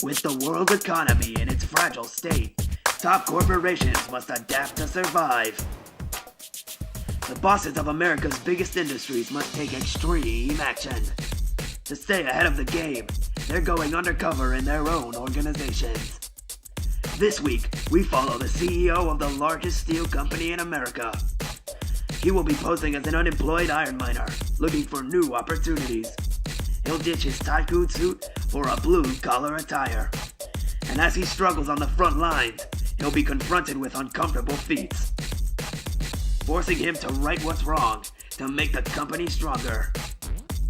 With the world economy in its fragile state, top corporations must adapt to survive. The bosses of America's biggest industries must take extreme action. To stay ahead of the game, they're going undercover in their own organizations. This week, we follow the CEO of the largest steel company in America. He will be posing as an unemployed iron miner, looking for new opportunities. He'll ditch his tycoon suit for a blue-collar attire. And as he struggles on the front lines, he'll be confronted with uncomfortable feats, forcing him to right what's wrong to make the company stronger.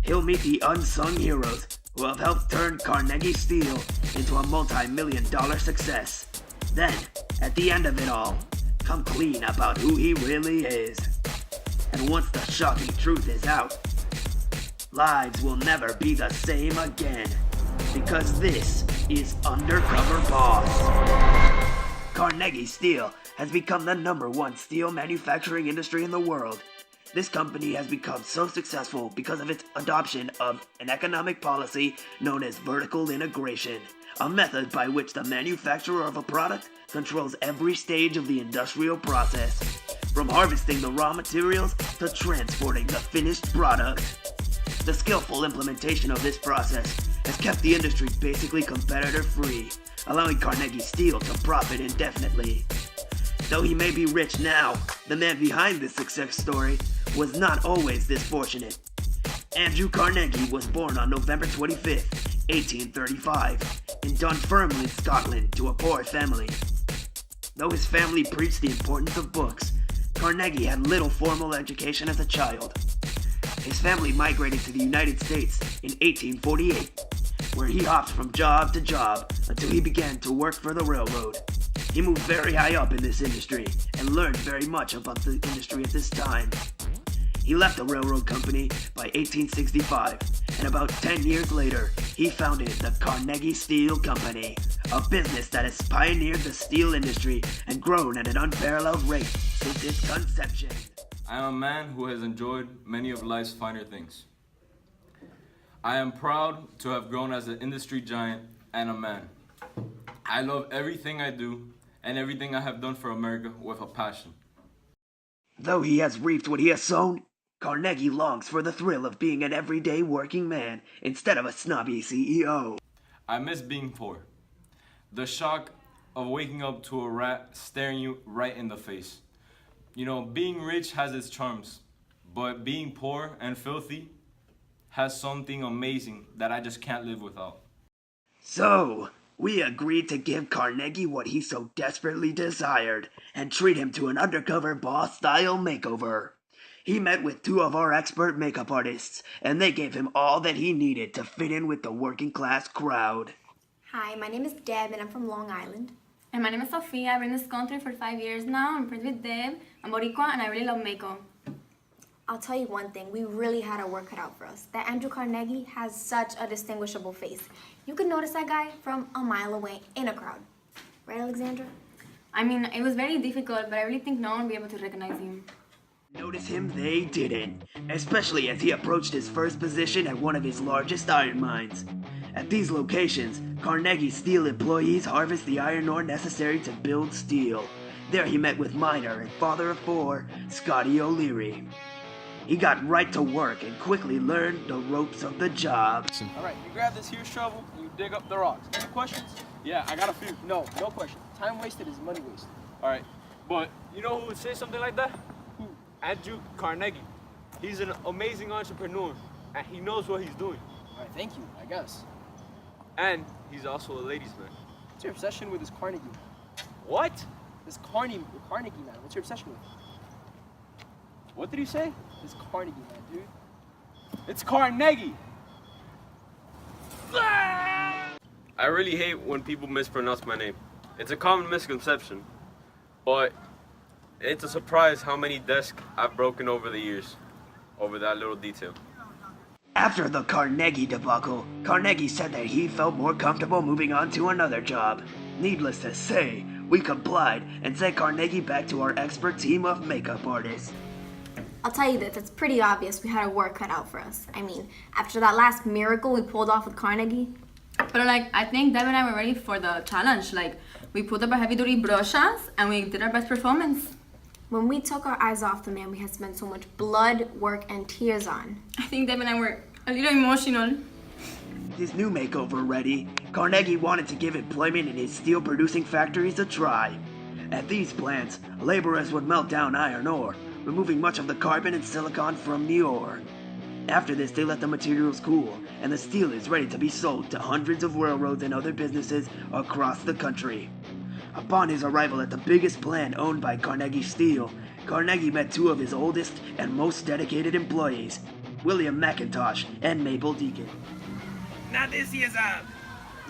He'll meet the unsung heroes who have helped turn Carnegie Steel into a multi-million-dollar success. Then, at the end of it all, come clean about who he really is. And once the shocking truth is out, lives will never be the same again, because this is Undercover Boss. Carnegie Steel has become the #1 steel manufacturing industry in the world. This company has become so successful because of its adoption of an economic policy known as vertical integration, a method by which the manufacturer of a product controls every stage of the industrial process, from harvesting the raw materials to transporting the finished product. The skillful implementation of this process has kept the industry basically competitor-free, allowing Carnegie Steel to profit indefinitely. Though he may be rich now, the man behind this success story was not always this fortunate. Andrew Carnegie was born on November 25th, 1835, in Dunfermline, Scotland, to a poor family. Though his family preached the importance of books, Carnegie had little formal education as a child. His family migrated to the United States in 1848, where he hopped from job to job until he began to work for the railroad. He moved very high up in this industry and learned very much about the industry at this time. He left the railroad company by 1865, and about 10 years later, he founded the Carnegie Steel Company, a business that has pioneered the steel industry and grown at an unparalleled rate since its conception. I am a man who has enjoyed many of life's finer things. I am proud to have grown as an industry giant and a man. I love everything I do and everything I have done for America with a passion. Though he has reaped what he has sown, Carnegie longs for the thrill of being an everyday working man instead of a snobby CEO. I miss being poor. The shock of waking up to a rat staring you right in the face. You know, being rich has its charms, but being poor and filthy has something amazing that I just can't live without. So, we agreed to give Carnegie what he so desperately desired and treat him to an undercover boss-style makeover. He met with 2 of our expert makeup artists, and they gave him all that he needed to fit in with the working-class crowd. Hi, my name is Deb and I'm from Long Island. And my name is Sophia. I've been in this country for 5 years now. I'm friends with Deb. I'm Boricua and I really love makeup. I'll tell you one thing, we really had our work cut out for us. That Andrew Carnegie has such a distinguishable face. You can notice that guy from a mile away in a crowd. Right, Alexandra? I mean, it was very difficult, but I really think no one will be able to recognize him. Notice him they didn't, especially as he approached his first position at one of his largest iron mines. At these locations, Carnegie Steel employees harvest the iron ore necessary to build steel. There he met with miner and father of 4, Scotty O'Leary. He got right to work and quickly learned the ropes of the job. Alright, you grab this here shovel and you dig up the rocks. Any questions? Yeah, I got a few. No question. Time wasted is money wasted. Alright, but you know who would say something like that? Who? Andrew Carnegie. He's an amazing entrepreneur, and he knows what he's doing. Alright, thank you, I guess. And he's also a ladies' man. What's your obsession with this Carnegie? What? This Carnegie man, what's your obsession with? What did he say? This Carnegie man, dude. It's Carnegie! I really hate when people mispronounce my name. It's a common misconception, but it's a surprise how many desks I've broken over the years over that little detail. After the Carnegie debacle, Carnegie said that he felt more comfortable moving on to another job. Needless to say, we complied and sent Carnegie back to our expert team of makeup artists. I'll tell you this, it's pretty obvious we had our work cut out for us. I mean, after that last miracle we pulled off with Carnegie, But like, I think Deb and I were ready for the challenge. Like, we put up our heavy-duty brochas and we did our best performance. When we took our eyes off the man we had spent so much blood, work, and tears on. I think Deb and I were a little emotional. His new makeover ready, Carnegie wanted to give employment in his steel producing factories a try. At these plants, laborers would melt down iron ore, removing much of the carbon and silicon from the ore. After this, they let the materials cool, and the steel is ready to be sold to hundreds of railroads and other businesses across the country. Upon his arrival at the biggest plant owned by Carnegie Steel, Carnegie met two of his oldest and most dedicated employees, William McIntosh and Mabel Deacon. Now this here's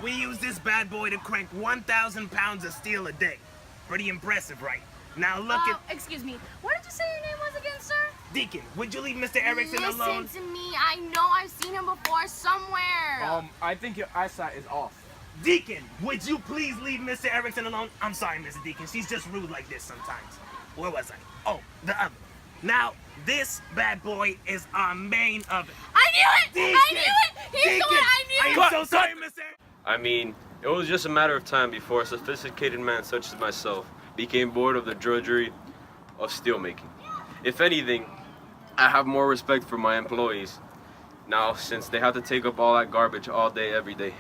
we use this bad boy to crank 1,000 pounds of steel a day. Pretty impressive, right? Now look at... Excuse me, what did you say your name was again, sir? Deacon, would you leave Mr. Erickson alone? Listen to me, I know I've seen him before somewhere. I think your eyesight is off. Deacon, would you please leave Mr. Erickson alone? I'm sorry, Mr. Deacon, she's just rude like this sometimes. Where was I? Oh, the oven. Now, this bad boy is our main oven. I knew it! Deacon! I knew it! He's the one I knew! I'm so sorry, Mr. I mean, it was just a matter of time before a sophisticated man such as myself became bored of the drudgery of steelmaking. If anything, I have more respect for my employees now since they have to take up all that garbage all day, every day.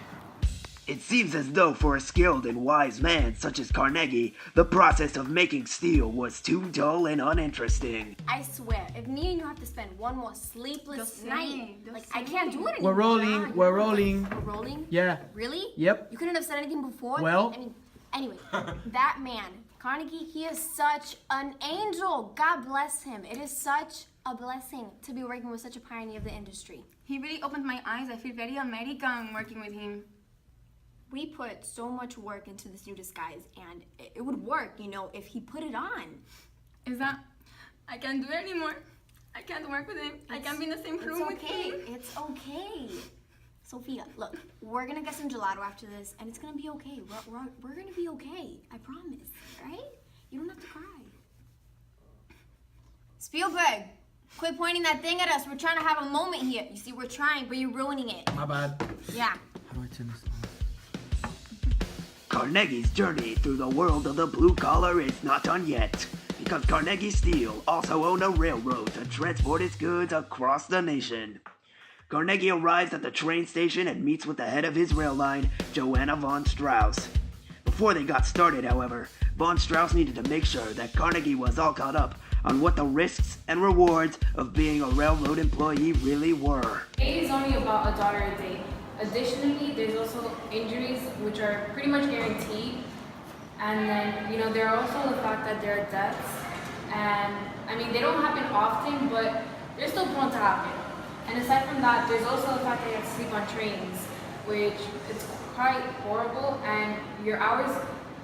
It seems as though for a skilled and wise man such as Carnegie, the process of making steel was too dull and uninteresting. I swear, if me and you have to spend one more sleepless night, like I can't do it We're anymore. rolling, we're rolling. We're rolling? Yeah. Really? Yep. You couldn't have said anything before? Well. I mean, anyway, that man, Carnegie, he is such an angel. God bless him. It is such a blessing to be working with such a pioneer of the industry. He really opened my eyes. I feel very American working with him. We put so much work into this new disguise, and it would work, you know, if he put it on. Is that... I can't do it anymore. I can't work with him. I can't be in the same room with him. It's okay. Sophia, look, we're gonna get some gelato after this, and it's gonna be okay. We're gonna be okay. I promise, right? You don't have to cry. Spielberg, quit pointing that thing at us. We're trying to have a moment here. You see, we're trying, but you're ruining it. My bad. Yeah. How do I turn this on? Carnegie's journey through the world of the blue collar is not done yet, because Carnegie Steel also owned a railroad to transport its goods across the nation. Carnegie arrives at the train station and meets with the head of his rail line, Joanna von Strauss. Before they got started, however, von Strauss needed to make sure that Carnegie was all caught up on what the risks and rewards of being a railroad employee really were. It is only about $1 a day. Additionally, there's also injuries which are pretty much guaranteed. And then, you know, there are also the fact that there are deaths. And, I mean, they don't happen often, but they're still prone to happen. And aside from that, there's also the fact that you have to sleep on trains, which it's quite horrible, and your hours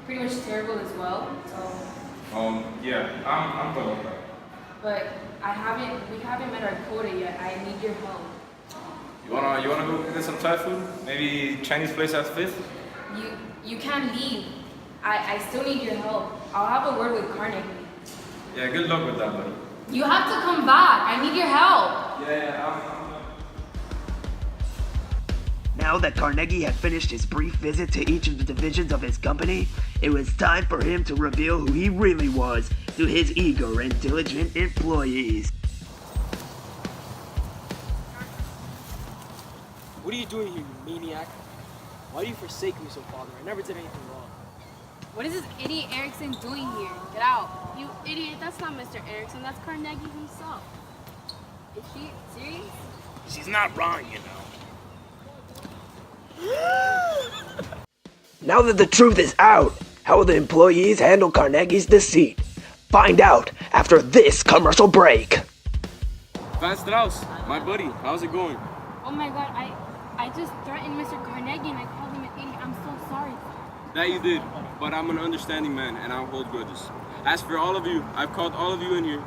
pretty much terrible as well. So. Yeah, I'm good with that. But we haven't met our quota yet. I need your help. You wanna go get some Thai food? Maybe Chinese place at 5th? You can't leave. I still need your help. I'll have a word with Carnegie. Yeah, good luck with that, buddy. You have to come back. I need your help. Yeah, Now that Carnegie had finished his brief visit to each of the divisions of his company, it was time for him to reveal who he really was to his eager and diligent employees. What are you doing here, you maniac? Why do you forsake me so, Father? I never did anything wrong. What is this idiot Erickson doing here? Get out. You idiot, that's not Mr. Erickson, that's Carnegie himself. Is she serious? She's not wrong, you know. Now that the truth is out, how will the employees handle Carnegie's deceit? Find out after this commercial break. Van Strauss, my buddy, how's it going? Oh my god, I just threatened Mr. Carnegie and I called him an idiot. I'm so sorry. That you did, but I'm an understanding man and I'll hold grudges. As for all of you, I've called all of you in here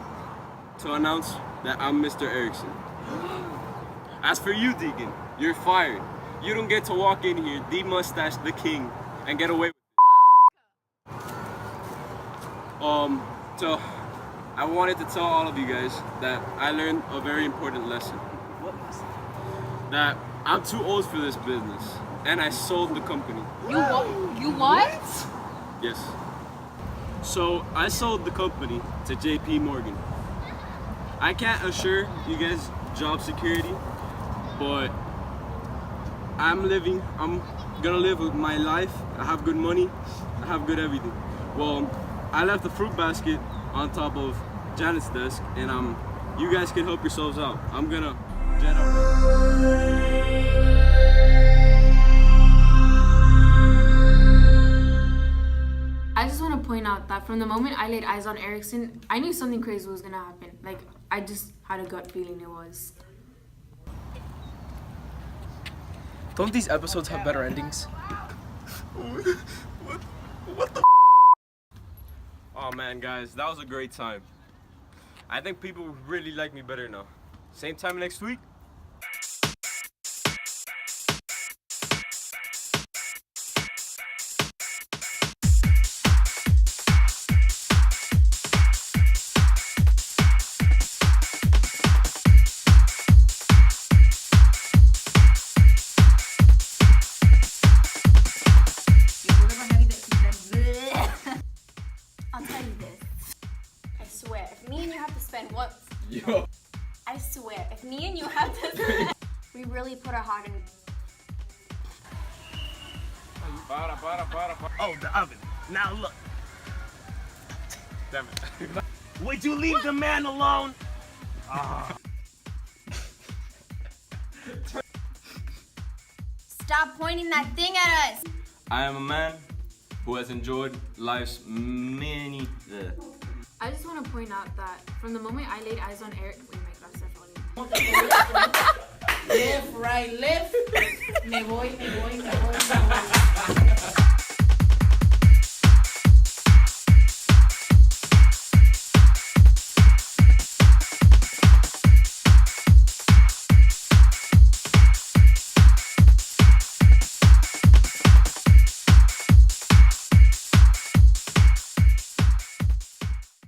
to announce that I'm Mr. Erickson. As for you, Deacon, you're fired. You don't get to walk in here, the-mustache the king, and get away with it. So I wanted to tell all of you guys that I learned a very important lesson. What lesson? That I'm too old for this business. and I sold the company. You what? You what? Yes. So I sold the company to JP Morgan. I can't assure you guys job security, but I'm gonna live with my life. I have good money, I have good everything. Well, I left the fruit basket on top of Janet's desk, and you guys can help yourselves out. I'm gonna jet out. I just want to point out that from the moment I laid eyes on Erickson, I knew something crazy was gonna happen. Like, I just had a gut feeling it was. Don't these episodes have better endings? Oh man, guys, that was a great time. I think people really like me better now. Same time next week. I'll tell you this. I swear, if me and you have to spend what? Yo. I swear, if me and you have to spend, we really put our heart in. Oh, the oven. Now look. Damn it. Would you leave the man alone? Stop pointing that thing at us. I am a man who has enjoyed life's many. I just want to point out that from the moment I laid eyes on Eric, wait, my glasses are falling. Left, right, left. Me voy.